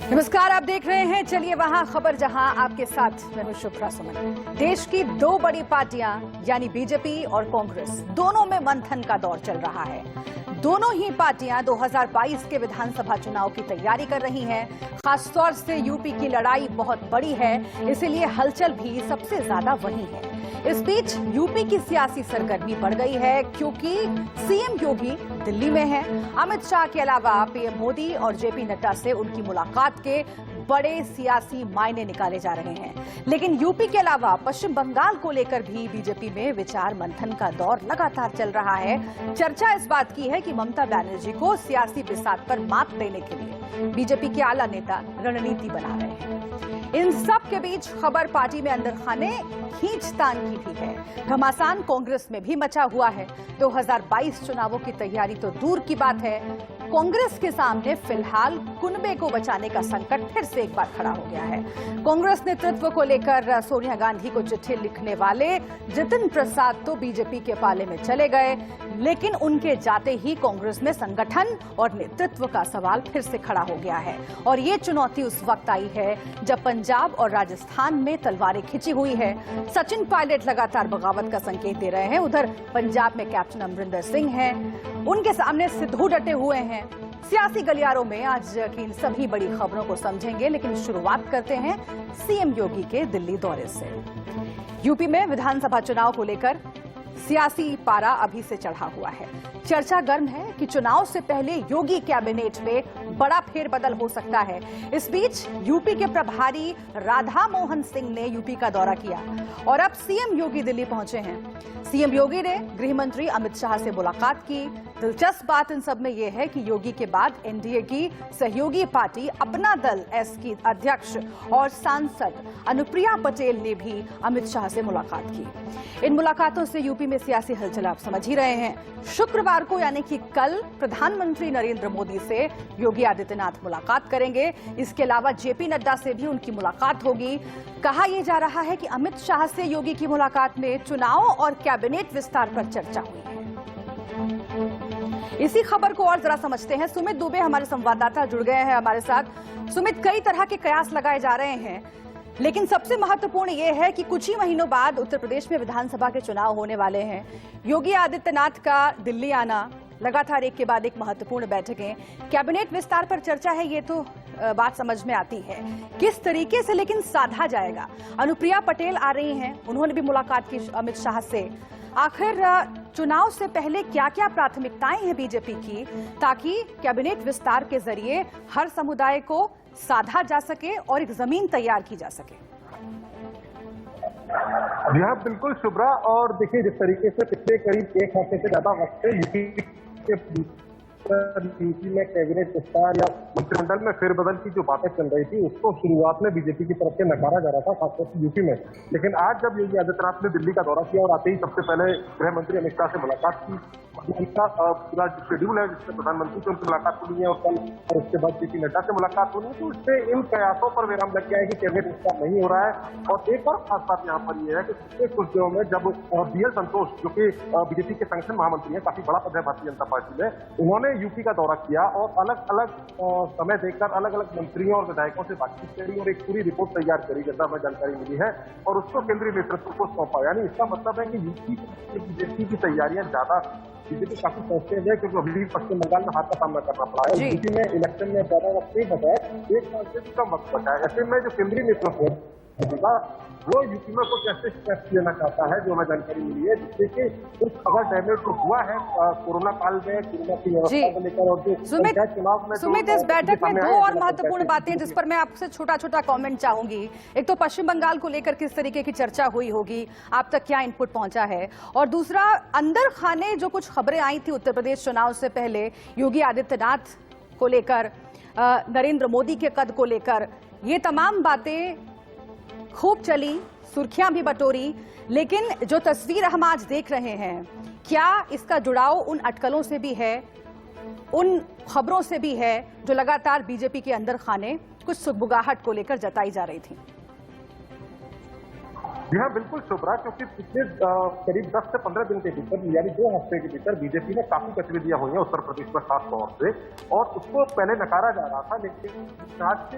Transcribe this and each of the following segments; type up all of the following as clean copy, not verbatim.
नमस्कार, आप देख रहे हैं चलिए वहां खबर, जहां आपके साथ मैं हूं शुभ्रा सुमन। देश की दो बड़ी पार्टियां यानी बीजेपी और कांग्रेस दोनों में मंथन का दौर चल रहा है। दोनों ही पार्टियां 2022 के विधानसभा चुनाव की तैयारी कर रही हैं। खासतौर से यूपी की लड़ाई बहुत बड़ी है, इसीलिए हलचल भी सबसे ज्यादा वहीं है। इस बीच यूपी की सियासी सरगर्मी बढ़ गई है क्योंकि सीएम योगी दिल्ली में हैं। अमित शाह के अलावा पीएम मोदी और जेपी नड्डा से उनकी मुलाकात के बड़े सियासी मायने निकाले जा रहे हैं। लेकिन यूपी के अलावा पश्चिम बंगाल को लेकर भी बीजेपी में विचार मंथन का दौर लगातार चल रहा है। चर्चा इस बात की है कि ममता बनर्जी को सियासी बिसात पर मात देने के लिए बीजेपी के आला नेता रणनीति बना रहे हैं। इन सब के बीच खबर पार्टी में अंदर खाने खींचतान की भी है। घमासान कांग्रेस में भी मचा हुआ है। 2022 चुनावों की तैयारी तो दूर की बात है, कांग्रेस के सामने फिलहाल कुनबे को बचाने का संकट फिर से एक बार खड़ा हो गया है। कांग्रेस नेतृत्व को लेकर सोनिया गांधी को चिट्ठी लिखने वाले जितिन प्रसाद तो बीजेपी के पाले में चले गए, लेकिन उनके जाते ही कांग्रेस में संगठन और नेतृत्व का सवाल फिर से खड़ा हो गया है। और ये चुनौती उस वक्त आई है जब पंजाब और राजस्थान में तलवारें खिंची हुई है। सचिन पायलट लगातार बगावत का संकेत दे रहे हैं। उधर पंजाब में कैप्टन अमरिंदर सिंह हैं, उनके सामने सिद्धू डटे हुए हैं। सियासी गलियारों में आज की इन सभी बड़ी खबरों को समझेंगे, लेकिन शुरुआत करते हैं सीएम योगी के दिल्ली दौरे से। यूपी में विधानसभा चुनाव को लेकर सियासी पारा अभी से चढ़ा हुआ है। चर्चा गर्म है कि चुनाव से पहले योगी कैबिनेट में बड़ा फेरबदल हो सकता है। इस बीच यूपी के प्रभारी राधा मोहन सिंह ने यूपी का दौरा किया और अब सीएम योगी दिल्ली पहुंचे हैं। सीएम योगी ने गृह मंत्री अमित शाह से मुलाकात की। दिलचस्प बात इन सब में यह है कि योगी के बाद एनडीए की सहयोगी पार्टी अपना दल एस की अध्यक्ष और सांसद अनुप्रिया पटेल ने भी अमित शाह से मुलाकात की। इन मुलाकातों से यूपी में सियासी हलचल आप समझ ही रहे हैं। शुक्रवार को यानी कि कल प्रधानमंत्री नरेंद्र मोदी से योगी आदित्यनाथ मुलाकात करेंगे। इसके अलावा जेपी नड्डा से भी उनकी मुलाकात होगी। कहा यह जा रहा है कि अमित शाह से योगी की मुलाकात में चुनाव और कैबिनेट विस्तार पर चर्चा हुई है। इसी खबर को और जरा समझते हैं। सुमित दुबे हमारे संवाददाता जुड़ गए हैं हमारे साथ। सुमित, कई तरह के कयास लगाए जा रहे हैं, लेकिन सबसे महत्वपूर्ण यह है कि कुछ ही महीनों बाद उत्तर प्रदेश में विधानसभा के चुनाव होने वाले हैं। योगी आदित्यनाथ का दिल्ली आना, लगातार एक के बाद एक महत्वपूर्ण बैठकें, कैबिनेट विस्तार पर चर्चा है, ये तो बात समझ में आती है। किस तरीके से लेकिन साधा जाएगा? अनुप्रिया पटेल आ रही हैं, उन्होंने भी मुलाकात की अमित शाह से। आखिर चुनाव से पहले क्या क्या प्राथमिकताएं हैं बीजेपी की, ताकि कैबिनेट विस्तार के जरिए हर समुदाय को साधा जा सके और एक जमीन तैयार की जा सके? जी हाँ, बिल्कुल शुभ्रा। और देखिए, जिस तरीके से पिछले करीब एक हफ्ते से ज्यादा वक्त से यूपी में कैबिनेट विस्तार या मंत्रिमंडल में फेरबदल की जो बातें चल रही थी, उसको शुरुआत में बीजेपी की तरफ से नकारा जा रहा था, खासतौर से यूपी में। लेकिन आज जब योगी आदित्यनाथ ने दिल्ली का दौरा किया और आते ही सबसे पहले गृह मंत्री अमित शाह से मुलाकात की, उनका पूरा शेड्यूल है जिससे प्रधानमंत्री से उनकी मुलाकात होनी है और कल और उसके बाद जेपी नड्डा से मुलाकात होनी है, तो इससे इन प्रयासों पर विराम लग गया है कि कैबिनेट विस्तार नहीं हो रहा है। और एक और खास बात यहाँ पर यह है कि पिछले कुछ दिनों में जब बीएल संतोष, जो कि बीजेपी के संगठन महामंत्री है, काफी बड़ा पद है भारतीय जनता पार्टी में, उन्होंने यूपी का दौरा किया और अलग अलग समय देखकर अलग अलग मंत्रियों और विधायकों से बातचीत करी और एक पूरी रिपोर्ट तैयार करी, जैसा हमें जानकारी मिली है, और उसको केंद्रीय नेतृत्व को सौंपा। यानी इसका मतलब है कि यूपी बीजेपी की तैयारियां ज्यादा बीजेपी काफी पहुंचते हैं, क्योंकि अभी पश्चिम बंगाल में हार का सामना करना पड़ा है। यूपी में इलेक्शन में ज्यादा वक्त नहीं बचा है, 1 साल से भी कम वक्त बचा है। ऐसे में जो केंद्रीय नेतृत्व है वो यूपी में कुछ ऐसे स्टेप्स लेना चाहता है, जो हमें जानकारी मिली है, जिससे कि कुछ अगर डैमेज तो हुआ है कोरोना काल में, कोरोना की व्यवस्था को लेकर और जो पंचायत चुनाव में। सुमित, इस बैठक में दो और महत्वपूर्ण बातें जिस पर मैं आपसे छोटा छोटा कमेंट चाहूंगी। एक तो पश्चिम बंगाल को लेकर किस तरीके की चर्चा हुई होगी, आप तक क्या इनपुट पहुंचा है, और दूसरा अंदर खाने जो कुछ खबरें आई थी उत्तर प्रदेश चुनाव से पहले योगी आदित्यनाथ को लेकर, नरेंद्र मोदी के कद को लेकर, ये तमाम बातें खूब चली, सुर्खियां भी बटोरी, लेकिन जो तस्वीर हम आज देख रहे हैं, क्या इसका जुड़ाव उन अटकलों से भी है, उन खबरों से भी है जो लगातार बीजेपी के अंदर खाने कुछ सुगबुगाहट को लेकर जताई जा रही थी? जी हाँ, बिल्कुल शुभ रहा, क्योंकि पिछले करीब 10 से 15 दिन के भीतर यानी 2 हफ्ते के भीतर बीजेपी ने काफी गतिविधियां हुई हैं उत्तर प्रदेश में खास तौर से, और उसको पहले नकारा जा रहा था, लेकिन आज के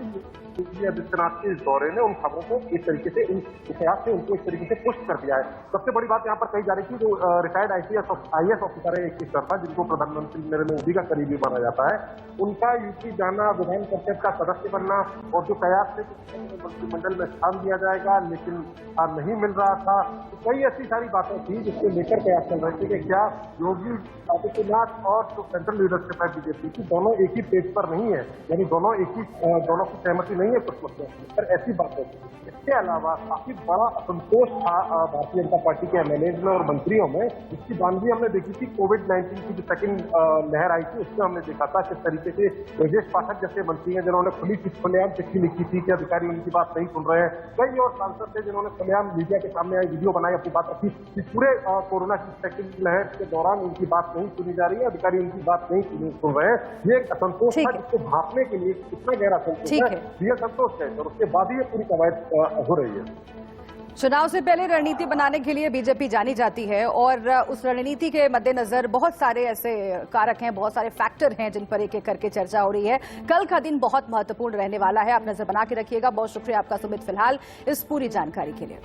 योगी आदित्यनाथ के इस दौरे ने उन खबरों को एक तरीके से इतिहास से उनको एक तरीके से पुष्ट कर दिया है। सबसे बड़ी बात यहाँ पर कही जा रही थी, जो रिटायर्ड IAS ऑफिसर है एक शर्मा, जिनको प्रधानमंत्री नरेंद्र मोदी का करीबी माना जाता है, उनका यूपी जाना, विधान परिषद का सदस्य बनना, और जो कयास थे मंत्रिमंडल में स्थान दिया जाएगा लेकिन नहीं मिल रहा था, तो कई ऐसी सारी बातें थी जिसको लेकर कयास चल रहे थे कि क्या योगी आदित्यनाथ और जो सेंट्रल लीडरशिप है बीजेपी की, दोनों एक ही पेज पर नहीं है, यानी दोनों की सहमति नहीं है कुछ मुद्दों पर, ऐसी बातें थी। इसके अलावा काफी बड़ा असंतोष था भारतीय जनता पार्टी के MLAs में और मंत्रियों में, जिसकी बानगी हमने देखी थी कोविड-19 की जो सेकंड लहर आई थी, उसमें हमने देखा था किस तरीके से ब्रजेश पाठक जैसे मंत्री हैं जिन्होंने खुलेआम चिट्ठी लिखी थी कि अधिकारी उनकी बात नहीं सुन रहे हैं। कई और सांसद थे जिन्होंने खुलेआम मीडिया के सामने आई वीडियो बनाई, अपनी बात रखी कि पूरे कोरोना की सेकंड लहर के दौरान उनकी बात नहीं सुनी जा रही है, अधिकारी उनकी बात नहीं सुन रहे हैं। ये एक असंतोष था जिसको भापने के लिए कितना गहरा असंतोष है, ये संतोष है, और उसके बाद ही ये पूरी कवायद हो रही है। चुनाव से पहले रणनीति बनाने के लिए बीजेपी जानी जाती है, और उस रणनीति के मद्देनजर बहुत सारे ऐसे कारक हैं, बहुत सारे फैक्टर हैं जिन पर एक एक करके चर्चा हो रही है। कल का दिन बहुत महत्वपूर्ण रहने वाला है, आप नजर बना के रखिएगा। बहुत शुक्रिया आपका सुमित फिलहाल इस पूरी जानकारी के लिए।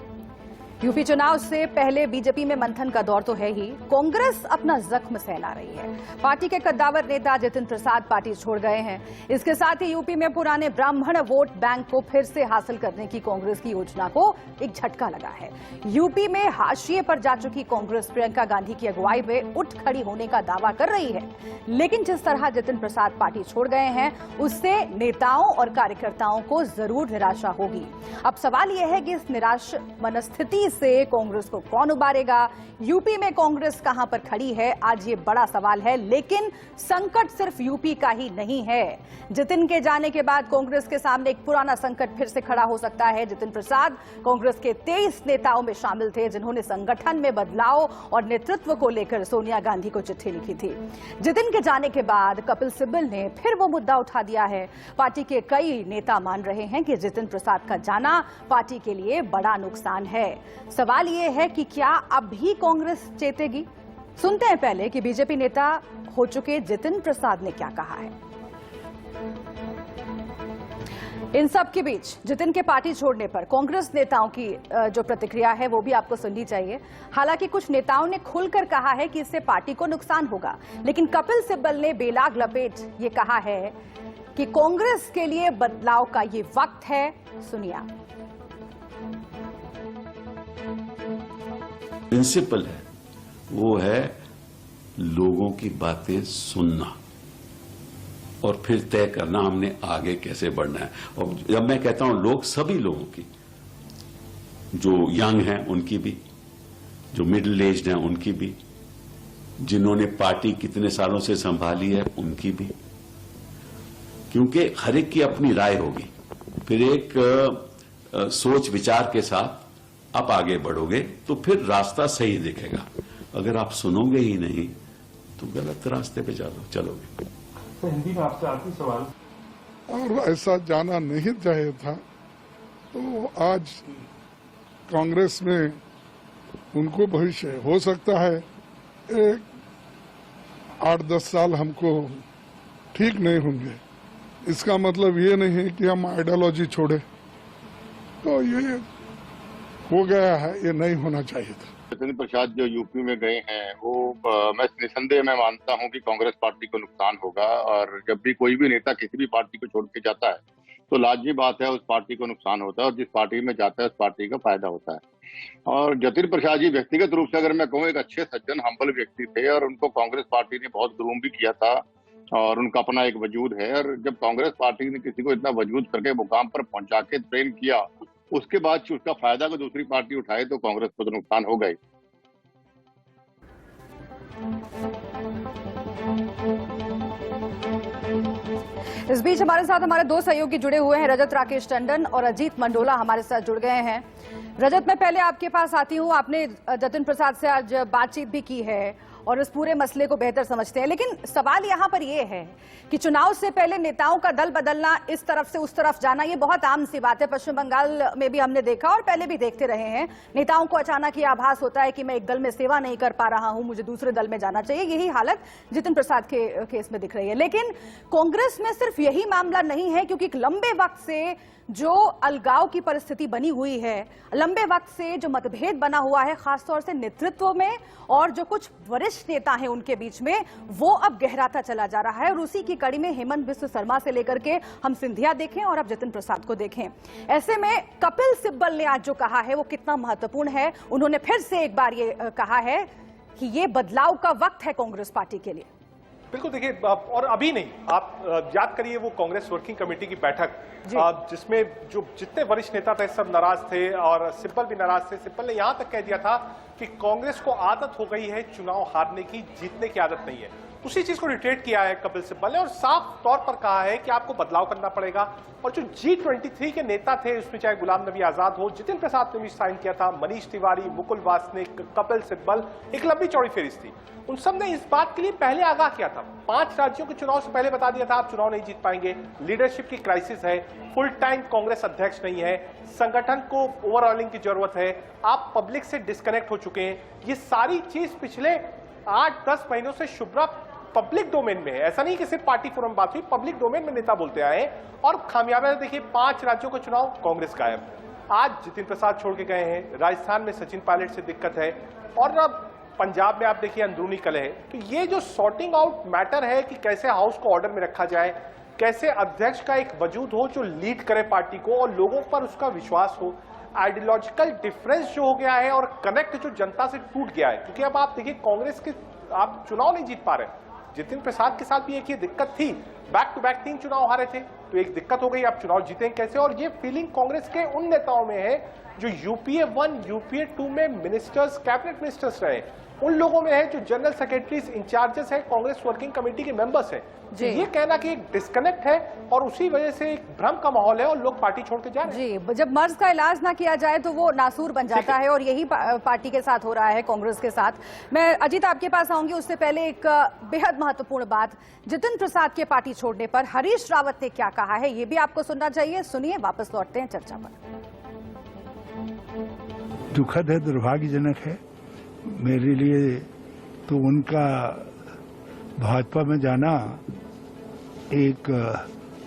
यूपी चुनाव से पहले बीजेपी में मंथन का दौर तो है ही, कांग्रेस अपना जख्म सहला रही है। पार्टी के कद्दावर नेता जितिन प्रसाद पार्टी छोड़ गए हैं। इसके साथ ही यूपी में पुराने ब्राह्मण वोट बैंक को फिर से हासिल करने की कांग्रेस की योजना को एक झटका लगा है। यूपी में हाशिए पर जा चुकी कांग्रेस प्रियंका गांधी की अगुवाई में उठ खड़ी होने का दावा कर रही है, लेकिन जिस तरह जितिन प्रसाद पार्टी छोड़ गए हैं, उससे नेताओं और कार्यकर्ताओं को जरूर निराशा होगी। अब सवाल यह है कि इस निराश मनस्थिति से कांग्रेस को कौन उबारेगा? यूपी में कांग्रेस कहां पर खड़ी है, आज ये बड़ा सवाल है। लेकिन संकट सिर्फ यूपी का ही नहीं है। जितिन के जाने के बाद कांग्रेस के सामने एक पुराना संकट फिर से खड़ा हो सकता है। जितिन प्रसाद कांग्रेस के 23 नेताओं में शामिल थे जिन्होंने संगठन में बदलाव और नेतृत्व को लेकर सोनिया गांधी को चिट्ठी लिखी थी। जितिन के जाने के बाद कपिल सिब्बल ने फिर वो मुद्दा उठा दिया है। पार्टी के कई नेता मान रहे हैं कि जितिन प्रसाद का जाना पार्टी के लिए बड़ा नुकसान है। सवाल ये है कि क्या अब भी कांग्रेस चेतेगी? सुनते हैं पहले कि बीजेपी नेता हो चुके जितिन प्रसाद ने क्या कहा है। इन सब के बीच जितिन के पार्टी छोड़ने पर कांग्रेस नेताओं की जो प्रतिक्रिया है वो भी आपको सुननी चाहिए। हालांकि कुछ नेताओं ने खुलकर कहा है कि इससे पार्टी को नुकसान होगा, लेकिन कपिल सिब्बल ने बेलाग लपेट ये कहा है कि कांग्रेस के लिए बदलाव का ये वक्त है। सुनिए। प्रिंसिपल है वो है लोगों की बातें सुनना और फिर तय करना हमने आगे कैसे बढ़ना है। और जब मैं कहता हूं लोग, सभी लोगों की, जो यंग हैं उनकी भी, जो मिडिल एज्ड हैं उनकी भी, जिन्होंने पार्टी कितने सालों से संभाली है उनकी भी, क्योंकि हर एक की अपनी राय होगी। फिर एक सोच विचार के साथ आप आगे बढ़ोगे तो फिर रास्ता सही दिखेगा। अगर आप सुनोगे ही नहीं तो गलत रास्ते पे चलोगे। तो हिंदी में आपसे आखिरी सवाल, और ऐसा जाना नहीं चाहिए था, तो आज कांग्रेस में उनको भविष्य हो सकता है। एक 8-10 साल हमको ठीक नहीं होंगे, इसका मतलब ये नहीं है कि हम आइडियोलॉजी छोड़े। तो ये हो गया है, ये नहीं होना चाहिए था। जितिन प्रसाद जो यूपी में गए हैं वो मैं निसंदेह मैं मानता हूं कि कांग्रेस पार्टी को नुकसान होगा। और जब भी कोई भी नेता किसी भी पार्टी को छोड़ के जाता है तो लाजमी बात है उस पार्टी को नुकसान होता है, और जिस पार्टी में जाता है उस पार्टी का फायदा होता है। और जितिन प्रसाद जी व्यक्तिगत रूप से अगर मैं कहूँ एक अच्छे सज्जन हम्बल व्यक्ति थे, और उनको कांग्रेस पार्टी ने बहुत ग्रूम भी किया था, और उनका अपना एक वजूद है। और जब कांग्रेस पार्टी ने किसी को इतना वजूद करके मुकाम पर पहुंचा के ट्रेन किया, उसके बाद उसका फायदा को दूसरी पार्टी उठाए तो कांग्रेस को तो नुकसान हो गई। इस बीच हमारे साथ हमारे दो सहयोगी जुड़े हुए हैं, रजत राकेश टंडन और अजीत मंडोला हमारे साथ जुड़ गए हैं। रजत, मैं पहले आपके पास आती हूं। आपने जितिन प्रसाद से आज बातचीत भी की है और इस पूरे मसले को बेहतर समझते हैं। लेकिन सवाल यहां पर यह है कि चुनाव से पहले नेताओं का दल बदलना, इस तरफ से उस तरफ जाना, ये बहुत आम सी बात है। पश्चिम बंगाल में भी हमने देखा और पहले भी देखते रहे हैं। नेताओं को अचानक ये आभास होता है कि मैं एक दल में सेवा नहीं कर पा रहा हूं, मुझे दूसरे दल में जाना चाहिए। यही हालत जितिन प्रसाद के केस में दिख रही है। लेकिन कांग्रेस में सिर्फ यही मामला नहीं है, क्योंकि एक लंबे वक्त से जो अलगाव की परिस्थिति बनी हुई है, लंबे वक्त से जो मतभेद बना हुआ है, खासतौर से नेतृत्व में और जो कुछ वरिष्ठ नेता हैं उनके बीच में, वो अब गहराता चला जा रहा है। और उसी की कड़ी में हेमंत बिस्व शर्मा से लेकर के हम सिंधिया देखें और अब जितिन प्रसाद को देखें। ऐसे में कपिल सिब्बल ने आज जो कहा है वो कितना महत्वपूर्ण है। उन्होंने फिर से एक बार ये कहा है कि ये बदलाव का वक्त है कांग्रेस पार्टी के लिए। बिल्कुल, देखिए, और अभी नहीं, आप याद करिए वो कांग्रेस वर्किंग कमेटी की बैठक जिसमें जो जितने वरिष्ठ नेता थे सब नाराज थे और सिब्बल भी नाराज थे। सिब्बल ने यहां तक कह दिया था कि कांग्रेस को आदत हो गई है चुनाव हारने की, जीतने की आदत नहीं है। उसी चीज को रिट्रेट किया है कपिल सिब्बल ने और साफ तौर पर कहा है कि आपको बदलाव करना पड़ेगा। और जो G23 के नेता थे, उसमें चाहे गुलाम नबी आजाद हो, जितिन प्रसाद ने भी साइन किया था, मनीष तिवारी, मुकुल वासनिक, कपिल सिब्बल, एक लंबी चौड़ी फेरिस्त थी। उन सब ने इस बात के लिए पहले आगाह किया था, 5 राज्यों के चुनाव से पहले बता दिया था आप चुनाव नहीं जीत पाएंगे, लीडरशिप की क्राइसिस है, फुल टाइम कांग्रेस अध्यक्ष नहीं है, संगठन को ओवरऑलिंग की जरूरत है, आप पब्लिक से डिस्कनेक्ट हो चुके हैं। ये सारी चीज पिछले 8-10 महीनों से शुभ्रा पब्लिक डोमेन में है। ऐसा नहीं कि सिर्फ पार्टी फोरम बात हुई, पब्लिक डोमेन में नेता बोलते आए और खामियाबा देखिए 5 राज्यों का चुनाव कांग्रेस गायब। आज जितिन प्रसाद छोड़ के गए हैं, राजस्थान में सचिन पायलट से दिक्कत है और अब पंजाब में आप देखिए अंदरूनी कलह है। तो ये जो सॉर्टिंग आउट मैटर है कि कैसे हाउस को ऑर्डर में रखा जाए, कैसे अध्यक्ष का एक वजूद हो जो लीड करे पार्टी को और लोगों पर उसका विश्वास हो, आइडियोलॉजिकल डिफरेंस जो हो गया है और कनेक्ट जो जनता से टूट गया है। क्योंकि अब आप देखिए कांग्रेस के आप चुनाव नहीं जीत पा रहे। जितिन प्रसाद के साथ भी एक ये दिक्कत थी, बैक टू बैक 3 चुनाव हारे थे, तो एक दिक्कत हो गई, आप चुनाव जीतेंगे कैसे। और ये फीलिंग कांग्रेस के उन नेताओं में है जो यूपीए 1 यूपीए 2 में मिनिस्टर्स, कैबिनेट मिनिस्टर्स रहे, उन लोगों में है जो जनरल सेक्रेटरीज, इंचार्जेस है, कांग्रेस वर्किंग कमेटी के मेंबर्स हैं। तो ये कहना कि एक डिस्कनेक्ट है और उसी वजह से एक भ्रम का माहौल है और लोग पार्टी छोड़ के जा रहे हैं। जी, जब मर्ज का इलाज ना किया जाए तो वो नासूर बन जाता है और यही पार्टी के साथ हो रहा है, कांग्रेस के साथ। मैं अजीत आपके पास आऊंगी, उससे पहले एक बेहद महत्वपूर्ण बात, जितिन प्रसाद के पार्टी छोड़ने पर हरीश रावत ने क्या कहा है, ये भी आपको सुनना चाहिए। सुनिए, वापस लौटते हैं चर्चा पर। दुखद है, दुर्भाग्यजनक है मेरे लिए तो उनका भाजपा में जाना एक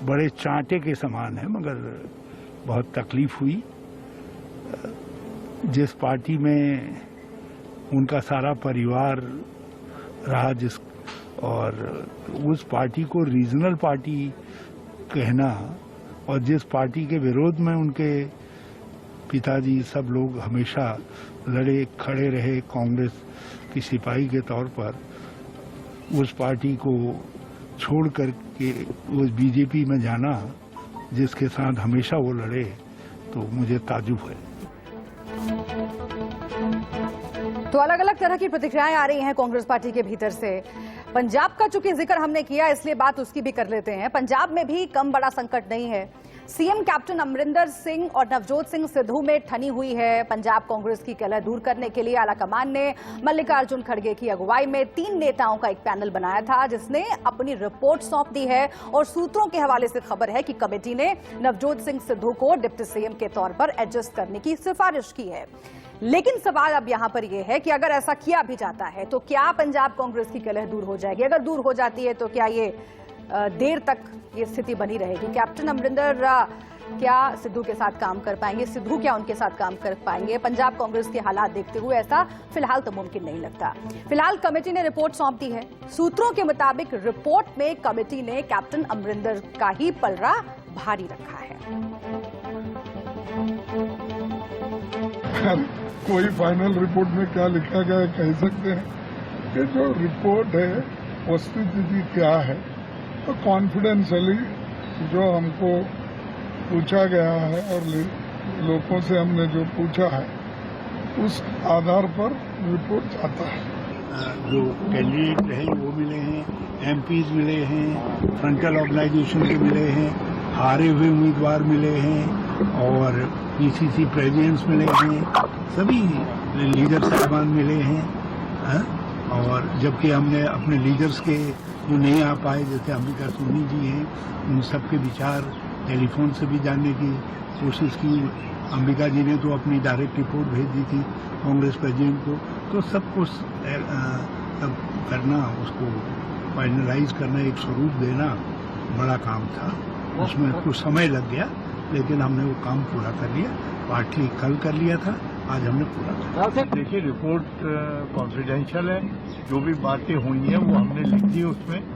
बड़े चांटे के समान है, मगर बहुत तकलीफ हुई। जिस पार्टी में उनका सारा परिवार रहा, जिस और उस पार्टी को रीजनल पार्टी कहना और जिस पार्टी के विरोध में उनके पिताजी सब लोग हमेशा लड़े खड़े रहे कांग्रेस की सिपाही के तौर पर, उस पार्टी को छोड़ करके उस बीजेपी में जाना जिसके साथ हमेशा वो लड़े, तो मुझे ताजुब है। तो अलग अलग तरह की प्रतिक्रियाएं आ रही हैं कांग्रेस पार्टी के भीतर से। पंजाब का चूंकि जिक्र हमने किया, इसलिए बात उसकी भी कर लेते हैं। पंजाब में भी कम बड़ा संकट नहीं है। सीएम कैप्टन अमरिंदर सिंह और नवजोत सिंह सिद्धू में ठनी हुई है पंजाब कांग्रेस की कलह दूर करने के लिए आलाकमान ने मल्लिकार्जुन खड़गे की अगुवाई में 3 नेताओं का एक पैनल बनाया था, जिसने अपनी रिपोर्ट सौंप दी है। और सूत्रों के हवाले से खबर है कि कमेटी ने नवजोत सिंह सिद्धू को डिप्टी सीएम के तौर पर एडजस्ट करने की सिफारिश की है। लेकिन सवाल अब यहां पर यह है कि अगर ऐसा किया भी जाता है तो क्या पंजाब कांग्रेस की कलह दूर हो जाएगी? अगर दूर हो जाती है तो क्या ये देर तक ये स्थिति बनी रहेगी? कैप्टन अमरिंदर क्या सिद्धू के साथ काम कर पाएंगे? सिद्धू क्या उनके साथ काम कर पाएंगे? पंजाब कांग्रेस के हालात देखते हुए ऐसा फिलहाल तो मुमकिन नहीं लगता। फिलहाल कमेटी ने रिपोर्ट सौंप दी है। सूत्रों के मुताबिक रिपोर्ट में कमेटी ने कैप्टन अमरिंदर का ही पलड़ा भारी रखा है। कोई फाइनल रिपोर्ट में क्या लिखा गया है कह सकते हैं कि जो रिपोर्ट है वस्तुस्थिति क्या है, तो कॉन्फिडेंशियली जो हमको पूछा गया है और लोगों से हमने जो पूछा है उस आधार पर रिपोर्ट आता है। जो कैंडिडेट रहे वो मिले हैं, एमपीज मिले हैं, फ्रंटल ऑर्गेनाइजेशन के मिले हैं, हारे हुए उम्मीदवार मिले हैं और पीसीसी प्रेसिडेंट्स मिले हैं, सभी लीडर साहबान मिले हैं। और जबकि हमने अपने लीडर्स के जो नहीं आ पाए, जैसे अंबिका सोनी जी हैं, उन सबके विचार टेलीफोन से भी जानने की कोशिश की। अंबिका जी ने तो अपनी डायरेक्ट रिपोर्ट भेज दी थी कांग्रेस प्रेसिडेंट को। तो सब कुछ करना, उसको फाइनलाइज करना, एक स्वरूप देना बड़ा काम था। उसमें कुछ समय लग गया, लेकिन हमने वो काम पूरा कर लिया। पार्टी कल कर लिया था, आज हमने पूरा कर लिया। देखिए, रिपोर्ट कॉन्फिडेंशियल है। जो भी बातें हुई हैं वो हमने लिख दी। उसमें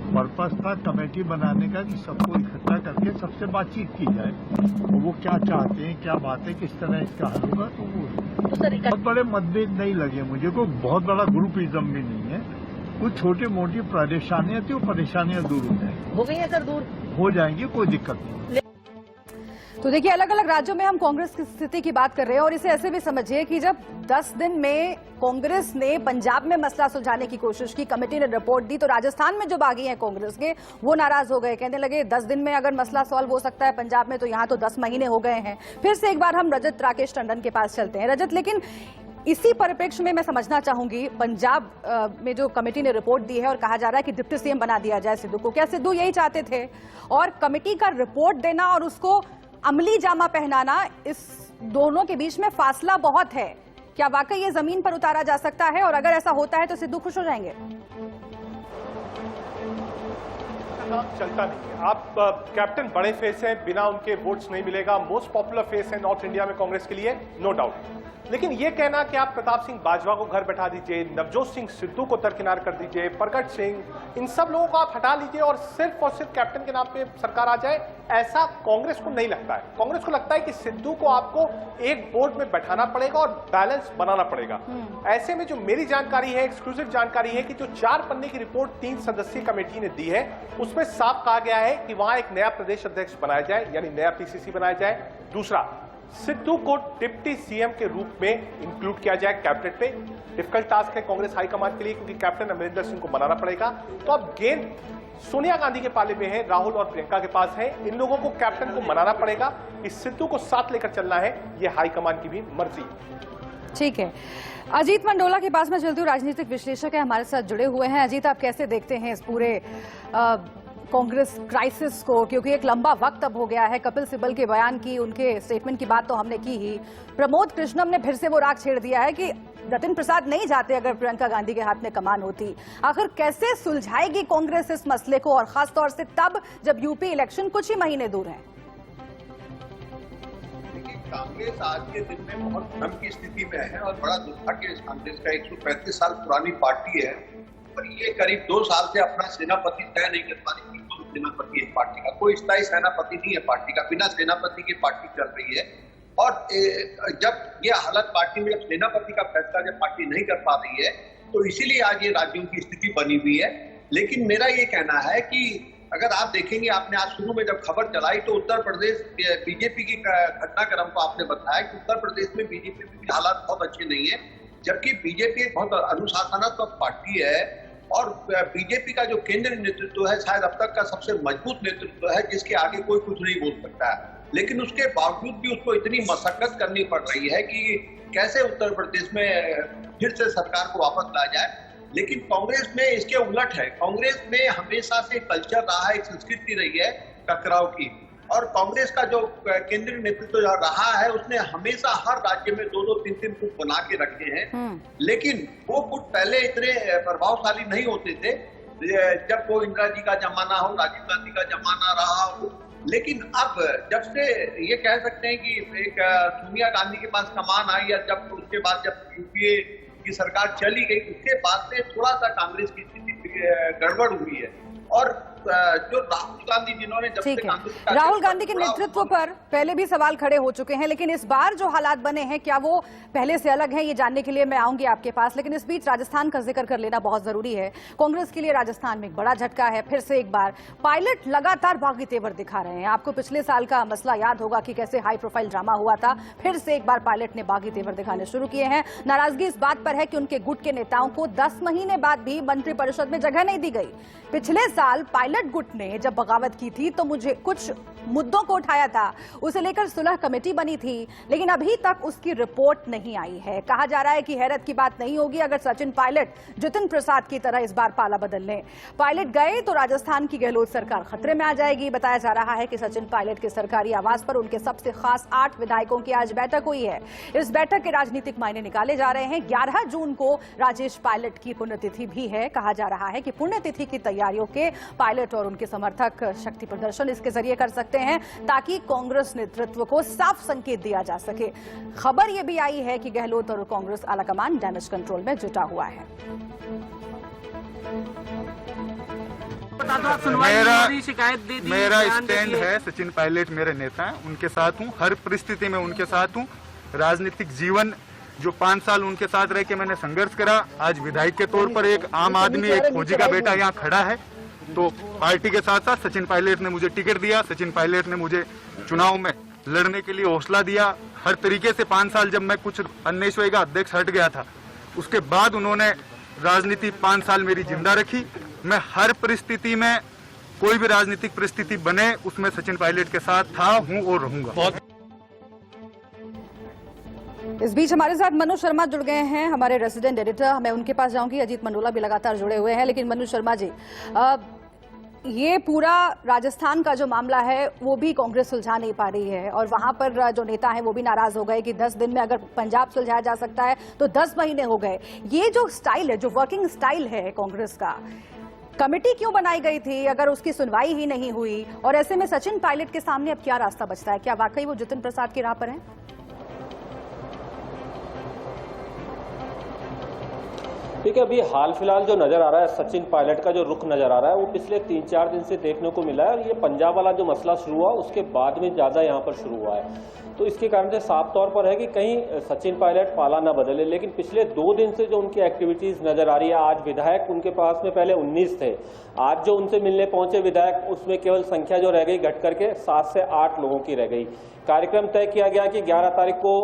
पर्पस था कमेटी बनाने का कि सबको इकट्ठा करके सबसे बातचीत की जाए, तो वो क्या चाहते हैं, क्या बातें, किस तरह इसका हल होगा। तो वो बहुत बड़े मतभेद नहीं लगे मुझे को, बहुत बड़ा ग्रुपिज्म भी नहीं है। कुछ छोटी मोटी परेशानियां थी, वो परेशानियां दूर हो जाएंगी, दूर हो जाएंगी, कोई दिक्कत नहीं। तो देखिए, अलग अलग राज्यों में हम कांग्रेस की स्थिति की बात कर रहे हैं, और इसे ऐसे भी समझिए कि जब 10 दिन में कांग्रेस ने पंजाब में मसला सुलझाने की कोशिश की, कमेटी ने रिपोर्ट दी, तो राजस्थान में जो बागी हैं कांग्रेस के, वो नाराज हो गए। कहने लगे 10 दिन में अगर मसला सॉल्व हो सकता है पंजाब में, तो यहाँ तो 10 महीने हो गए हैं। फिर से एक बार हम रजत राकेश टंडन के पास चलते हैं। रजत, लेकिन इसी परिप्रेक्ष्य में मैं समझना चाहूंगी, पंजाब में जो कमेटी ने रिपोर्ट दी है और कहा जा रहा है कि डिप्टी सीएम बना दिया जाए सिद्धू को, क्या सिद्धू यही चाहते थे? और कमेटी का रिपोर्ट देना और उसको अमली जामा पहनाना, इस दोनों के बीच में फासला बहुत है। क्या वाकई ये जमीन पर उतारा जा सकता है? और अगर ऐसा होता है तो सिद्धू खुश हो जाएंगे? चलता नहीं है। आप कैप्टन बड़े फेस हैं, बिना उनके वोट्स नहीं मिलेगा। मोस्ट पॉपुलर फेस है नॉर्थ इंडिया में कांग्रेस के लिए, नो डाउट। लेकिन ये कहना कि आप प्रताप सिंह बाजवा को घर बैठा दीजिए, नवजोत सिंह सिद्धू को दरकिनार कर दीजिए, प्रगट सिंह, इन सब लोगों को आप हटा लीजिए और सिर्फ कैप्टन के नाम पे सरकार आ जाए, ऐसा कांग्रेस को नहीं लगता है। कांग्रेस को लगता है कि सिद्धू को आपको एक बोर्ड में बैठाना पड़ेगा और बैलेंस बनाना पड़ेगा। ऐसे में जो मेरी जानकारी है, एक्सक्लूसिव जानकारी है, कि जो 4 पन्ने की रिपोर्ट 3 सदस्यीय कमेटी ने दी है, उसमें साफ कहा गया है कि वहां एक नया प्रदेश अध्यक्ष बनाया जाए, यानी नया पीसीसी बनाया जाए। दूसरा, सिद्धू को डिप्टी सीएम के रूप में इंक्लूड किया जाए कैबिनेट पे। डिफिकल्ट टास्क है कांग्रेस हाईकमान के लिए, क्योंकि कैप्टन अमरिंदर सिंह को बनाना पड़ेगा। तो अब गेंद सोनिया गांधी के पाले में है, राहुल और प्रियंका के पास है। इन लोगों को कैप्टन को मनाना पड़ेगा, इस सिद्धू को साथ लेकर चलना है, ये हाईकमान की भी मर्जी। ठीक है, अजीत मंडोला के पास मैं चलती हूँ, राजनीतिक विश्लेषक है, हमारे साथ जुड़े हुए हैं। अजीत, आप कैसे देखते हैं इस पूरे कांग्रेस क्राइसिस को? क्योंकि एक लंबा वक्त अब हो गया है, कपिल सिब्बल के बयान की, उनके स्टेटमेंट की बात तो हमने की ही। प्रमोद कृष्णम ने फिर से वो राग छेड़ दिया है कि जतिन प्रसाद नहीं जाते अगर प्रियंका गांधी के हाथ में कमान होती। आखिर कैसे सुलझाएगी कांग्रेस इस मसले को, और खासतौर से तब जब यूपी इलेक्शन कुछ ही महीने दूर हैं? कांग्रेस आज के दिन में बहुत भ्रम की स्थिति में है और बड़ा दुर्भाग्य इस कांग्रेस का। 135 साल पुरानी पार्टी है और ये करीब 2 साल से अपना सेनापति तय नहीं कर पा रही। सेनापति है पार्टी का, कोई स्थायी सेनापति नहीं है पार्टी का। बिना सेनापति की पार्टी चल रही है और जब ये हालत पार्टी में, जब सेनापति का फैसला जब पार्टी नहीं कर पा रही है, तो इसीलिए आज ये राज्यों की स्थिति बनी हुई है। लेकिन मेरा ये कहना है कि अगर आप देखेंगे, आपने आज शुरू में जब खबर चलाई तो उत्तर प्रदेश बीजेपी की घटनाक्रम को आपने बताया कि उत्तर प्रदेश में बीजेपी के हालात बहुत अच्छे नहीं है, जबकि बीजेपी एक बहुत अनुशासनात्मक पार्टी है और बीजेपी का जो केंद्रीय नेतृत्व है शायद अब तक का सबसे मजबूत नेतृत्व है, जिसके आगे कोई कुछ नहीं बोल सकता है। लेकिन उसके बावजूद भी उसको इतनी मशक्कत करनी पड़ रही है कि कैसे उत्तर प्रदेश में फिर से सरकार को वापस लाया जाए। लेकिन कांग्रेस में इसके उलट है। कांग्रेस में हमेशा से कल्चर रहा है, एक संस्कृति रही है टकराव की, और कांग्रेस का जो केंद्रीय नेतृत्व रहा है उसने हमेशा हर राज्य में 2-2, 3-3 गुट बना के रखे हैं। लेकिन वो गुट पहले इतने प्रभावशाली नहीं होते थे, जब वो इंदिरा जी का जमाना हो, राजीव गांधी का जमाना रहा हो। लेकिन अब जब से ये कह सकते हैं कि एक सोनिया गांधी के पास कमान आई, या जब उसके बाद जब यूपीए की सरकार चली गई, उसके बाद से थोड़ा सा कांग्रेस की स्थिति गड़बड़ हुई है। और जो राहुल गांधी जिन्होंने जब से कांग्रेस, राहुल गांधी के नेतृत्व पर पहले भी सवाल खड़े हो चुके हैं, लेकिन इस बार जो हालात बने हैं क्या वो पहले से अलग हैं, ये जानने के लिए मैं आऊंगी आपके पास। लेकिन इस बीच राजस्थान का जिक्र कर लेना बहुत जरूरी है। कांग्रेस के लिए राजस्थान में एक बड़ा झटका है। फिर से एक बार पायलट लगातार बागी तेवर दिखा रहे हैं। आपको पिछले साल का मसला याद होगा कि कैसे हाई प्रोफाइल ड्रामा हुआ था। फिर से एक बार पायलट ने बागी तेवर दिखाने शुरू किए हैं। नाराजगी इस बात पर है कि उनके गुट के नेताओं को 10 महीने बाद भी मंत्रिपरिषद में जगह नहीं दी गई। पिछले साल पायलट गुट ने जब बगावत की थी तो मुझे कुछ मुद्दों को उठाया था, उसे लेकर सुलह कमेटी बनी थी, लेकिन अभी तक उसकी रिपोर्ट नहीं आई है। कहा जा रहा है कि हैरत की बात नहीं होगी अगर सचिन पायलट जितिन प्रसाद की तरह इस बार पाला बदल लें। पायलट गए तो राजस्थान की गहलोत सरकार खतरे में आ जाएगी। बताया जा रहा है कि सचिन पायलट के सरकारी आवास पर उनके सबसे खास 8 विधायकों की आज बैठक हुई है। इस बैठक के राजनीतिक मायने निकाले जा रहे हैं। 11 जून को राजेश पायलट की पुण्यतिथि भी है। कहा जा रहा है कि पुण्यतिथि की तैयारियों के पायलट और उनके समर्थक शक्ति प्रदर्शन इसके जरिए कर सकते हैं ताकि कांग्रेस नेतृत्व को साफ संकेत दिया जा सके। खबर यह भी आई है कि गहलोत और कांग्रेस आलाकमान डैमेज कंट्रोल में जुटा हुआ है। मेरा स्टैंड है, सचिन पायलट मेरे नेता हैं, उनके साथ हूँ, हर परिस्थिति में उनके साथ हूँ। राजनीतिक जीवन जो 5 साल उनके साथ रह के मैंने संघर्ष करा, आज विधायक के तौर पर एक आम आदमी, एक फौजी का बेटा यहाँ खड़ा है, तो पार्टी के साथ साथ सचिन पायलट ने मुझे टिकट दिया, सचिन पायलट ने मुझे चुनाव में लड़ने के लिए हौसला दिया। हर तरीके से 5 साल जब मैं कुछ अन्वेषण का अध्यक्ष हट गया था, उसके बाद उन्होंने राजनीति 5 साल मेरी जिंदा रखी। मैं हर परिस्थिति में, कोई भी राजनीतिक परिस्थिति बने, उसमें सचिन पायलट के साथ था, हूं और रहूंगा। इस बीच हमारे साथ मनु शर्मा जुड़ गए हैं, हमारे रेसिडेंट एडिटर। मैं उनके पास जाऊंगी। अजीत मंडोला भी लगातार जुड़े हुए हैं, लेकिन मनु शर्मा जी, ये पूरा राजस्थान का जो मामला है वो भी कांग्रेस सुलझा नहीं पा रही है और वहां पर जो नेता हैं वो भी नाराज हो गए कि 10 दिन में अगर पंजाब सुलझाया जा सकता है तो 10 महीने हो गए। ये जो स्टाइल है, जो वर्किंग स्टाइल है कांग्रेस का, कमेटी क्यों बनाई गई थी अगर उसकी सुनवाई ही नहीं हुई? और ऐसे में सचिन पायलट के सामने अब क्या रास्ता बचता है? क्या वाकई वो जितिन प्रसाद की राह पर है? देखिए, अभी हाल फिलहाल जो नजर आ रहा है, सचिन पायलट का जो रुख नजर आ रहा है वो पिछले 3-4 दिन से देखने को मिला है और ये पंजाब वाला जो मसला शुरू हुआ उसके बाद में ज्यादा यहाँ पर शुरू हुआ है। तो इसके कारण से साफ तौर पर है कि कहीं सचिन पायलट पाला न बदले, लेकिन पिछले 2 दिन से जो उनकी एक्टिविटीज नजर आ रही है, आज विधायक उनके पास में पहले 19 थे, आज जो उनसे मिलने पहुंचे विधायक उसमें केवल संख्या जो रह गई घट करके 7 से 8 लोगों की रह गई। कार्यक्रम तय किया गया कि 11 तारीख को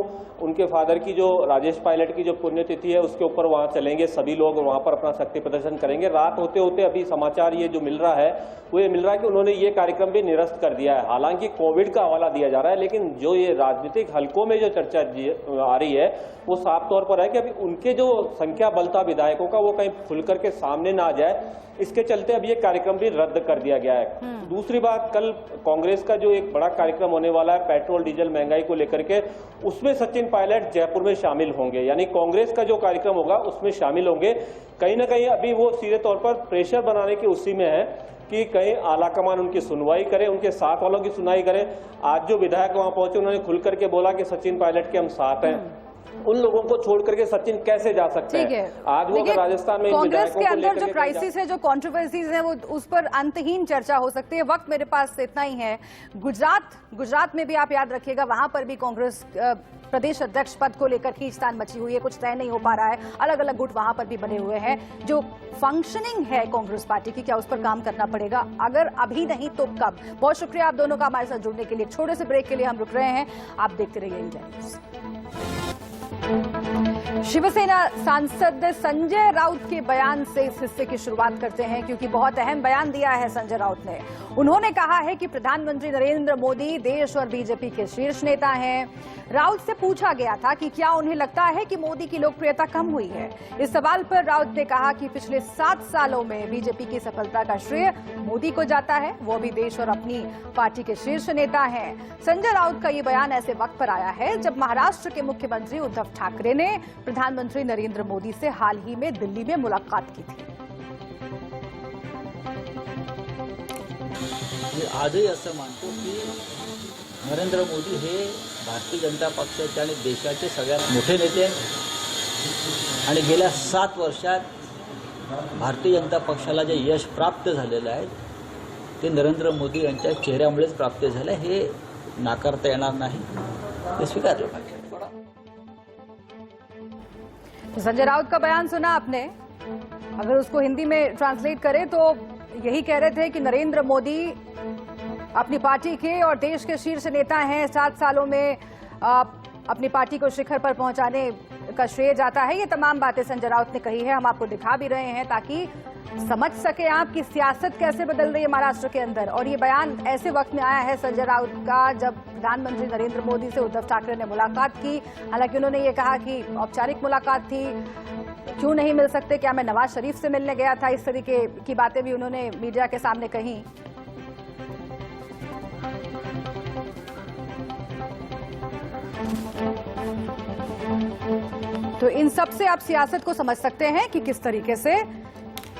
उनके फादर की जो राजेश पायलट की जो पुण्यतिथि है उसके ऊपर वहां चलेंगे, सभी लोग वहां पर अपना शक्ति प्रदर्शन करेंगे। रात होते होते अभी समाचार ये जो मिल रहा है वो ये मिल रहा है कि उन्होंने ये कार्यक्रम भी निरस्त कर दिया है। हालांकि कोविड का हवाला दिया जा रहा है, लेकिन जो ये राजनीतिक हलकों में जो चर्चा आ रही है वो साफ तौर पर है कि अभी उनके जो संख्या बल था विधायकों का वो कहीं खुल करके सामने ना आ जाए, इसके चलते अब ये कार्यक्रम भी रद्द कर दिया गया है। दूसरी बात, कल कांग्रेस का जो एक बड़ा कार्यक्रम होने वाला है पेट्रोल डीजल महंगाई को लेकर के, उसमें सचिन पायलट जयपुर में शामिल होंगे, यानी कांग्रेस का जो कार्यक्रम होगा उसमें शामिल होंगे। कहीं ना कहीं अभी वो सीधे तौर पर प्रेशर बनाने की उसी में है कि कहीं आलाकमान उनकी सुनवाई करे, उनके साथ वालों की सुनवाई करे। आज जो विधायक वहां पहुंचे उन्होंने खुल करके बोला कि सचिन पायलट के हम साथ हैं, उन लोगों को छोड़ करके सचिन कैसे जा सकते हैं? आज वो अगर राजस्थान में कांग्रेस के अंदर जो क्राइसिस है, जो कंट्रोवर्सीज है, वो उस पर अंतहीन चर्चा हो सकती है। वक्त मेरे पास इतना ही है। गुजरात में भी आप याद रखिएगा, वहां पर भी कांग्रेस प्रदेश अध्यक्ष पद को लेकर खींचतान मची हुई है, कुछ तय नहीं हो पा रहा है, अलग अलग गुट वहां पर भी बने हुए हैं। जो फंक्शनिंग है कांग्रेस पार्टी की, क्या उस पर काम करना पड़ेगा? अगर अभी नहीं तो कब? बहुत शुक्रिया आप दोनों का हमारे साथ जुड़ने के लिए। छोटे से ब्रेक के लिए हम रुक रहे हैं, आप देखते रहिए इंडिया न्यूज। शिवसेना सांसद संजय राउत के बयान से इस हिस्से की शुरुआत करते हैं, क्योंकि बहुत अहम बयान दिया है संजय राउत ने। उन्होंने कहा है कि प्रधानमंत्री नरेंद्र मोदी देश और बीजेपी के शीर्ष नेता हैं। राउत से पूछा गया था कि क्या उन्हें लगता है कि मोदी की लोकप्रियता कम हुई है। इस सवाल पर राउत ने कहा कि पिछले 7 सालों में बीजेपी की सफलता का श्रेय मोदी को जाता है, वो भी देश और अपनी पार्टी के शीर्ष नेता हैं। संजय राउत का ये बयान ऐसे वक्त पर आया है जब महाराष्ट्र के मुख्यमंत्री उद्धव ठाकरे ने प्रधानमंत्री नरेंद्र मोदी से हाल ही में दिल्ली में मुलाकात की थी। आजही असं मानतो की नरेंद्र मोदी हे भारतीय जनता पक्षाचे आणि देशाचे सगळ्यात मोठे नेते आहेत आणि गेल्या 7 वर्षात भारतीय जनता पक्षाला जे यश प्राप्त झालेलं आहे ते नरेंद्र मोदी यांच्या चेहऱ्यामुळेच प्राप्त झालं, हे नाकारता येणार नाही, ते स्वीकारलं पाहिजे। संजय राउत का बयान सुना आपने, अगर उसको हिंदी में ट्रांसलेट करें तो यही कह रहे थे कि नरेंद्र मोदी अपनी पार्टी के और देश के शीर्ष नेता हैं। 7 सालों में अपनी पार्टी को शिखर पर पहुंचाने का श्रेय जाता है। ये तमाम बातें संजय राउत ने कही है, हम आपको दिखा भी रहे हैं ताकि समझ सके आप कि सियासत कैसे बदल रही है महाराष्ट्र के अंदर। और ये बयान ऐसे वक्त में आया है संजय राउत का जब प्रधानमंत्री नरेंद्र मोदी से उद्धव ठाकरे ने मुलाकात की। हालांकि उन्होंने ये कहा कि औपचारिक मुलाकात थी, क्यों नहीं मिल सकते, क्या मैं नवाज शरीफ से मिलने गया था, इस तरीके की बातें भी उन्होंने मीडिया के सामने कही। तो इन सब से आप सियासत को समझ सकते हैं कि किस तरीके से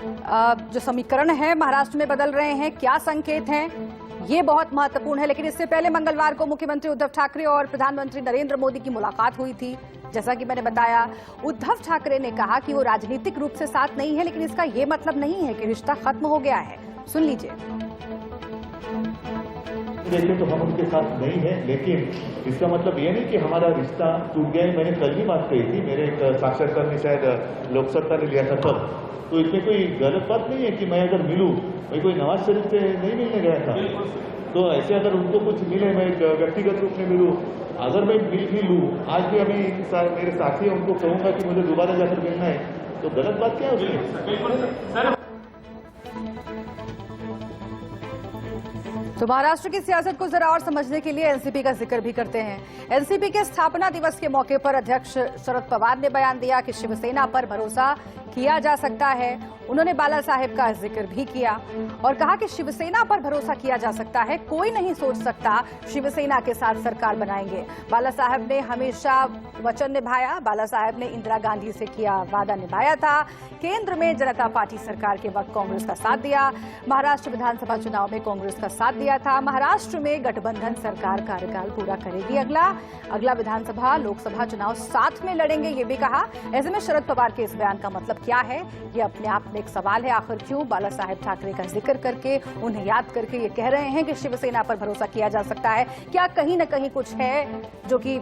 जो समीकरण है महाराष्ट्र में बदल रहे हैं, क्या संकेत हैं, ये बहुत महत्वपूर्ण है। लेकिन इससे पहले मंगलवार को मुख्यमंत्री उद्धव ठाकरे और प्रधानमंत्री नरेंद्र मोदी की मुलाकात हुई थी। जैसा कि मैंने बताया, उद्धव ठाकरे ने कहा कि वो राजनीतिक रूप से साथ नहीं है, लेकिन इसका ये मतलब नहीं है कि रिश्ता खत्म हो गया है। सुन लीजिए। देखें तो हम उनके साथ नहीं है, लेकिन इसका मतलब ये नहीं कि हमारा रिश्ता टूट गया है। मैंने कल भी बात कही थी, मेरे एक साक्षात्कार में शायद लोकसत्ता ने लिया था तब, तो इसमें कोई गलत बात नहीं है कि मैं अगर मिलूं, मैं कोई नवाज शरीफ से नहीं मिलने गया था, तो ऐसे अगर उनको कुछ मिले, मैं एक व्यक्तिगत रूप में मिलूं, अगर मैं मिल भी लूँ, आज भी हमें मेरे साथी हैं उनको कहूँगा कि मुझे दोबारा जाकर मिलना है, तो गलत बात क्या है उसमें? तो महाराष्ट्र की सियासत को जरा और समझने के लिए एनसीपी का जिक्र भी करते हैं। एनसीपी के स्थापना दिवस के मौके पर अध्यक्ष शरद पवार ने बयान दिया कि शिवसेना पर भरोसा किया जा सकता है। उन्होंने बाला साहेब का जिक्र भी किया और कहा कि शिवसेना पर भरोसा किया जा सकता है, कोई नहीं सोच सकता शिवसेना के साथ सरकार बनाएंगे। बाला साहेब ने हमेशा वचन निभाया। बाला साहेब ने इंदिरा गांधी से किया वादा निभाया था। केंद्र में जनता पार्टी सरकार के वक्त कांग्रेस का साथ दिया। महाराष्ट्र विधानसभा चुनाव में कांग्रेस का साथ दिया था। महाराष्ट्र में गठबंधन सरकार कार्यकाल पूरा करेगी। अगला विधानसभा लोकसभा चुनाव साथ में लड़ेंगे, ये भी कहा। ऐसे में शरद पवार के इस बयान का मतलब क्या है, ये अपने आप में एक सवाल है। आखिर क्यों बाला साहेब ठाकरे का जिक्र करके, उन्हें याद करके ये कह रहे हैं कि शिवसेना पर भरोसा किया जा सकता है? क्या कहीं न कहीं कुछ है जो कि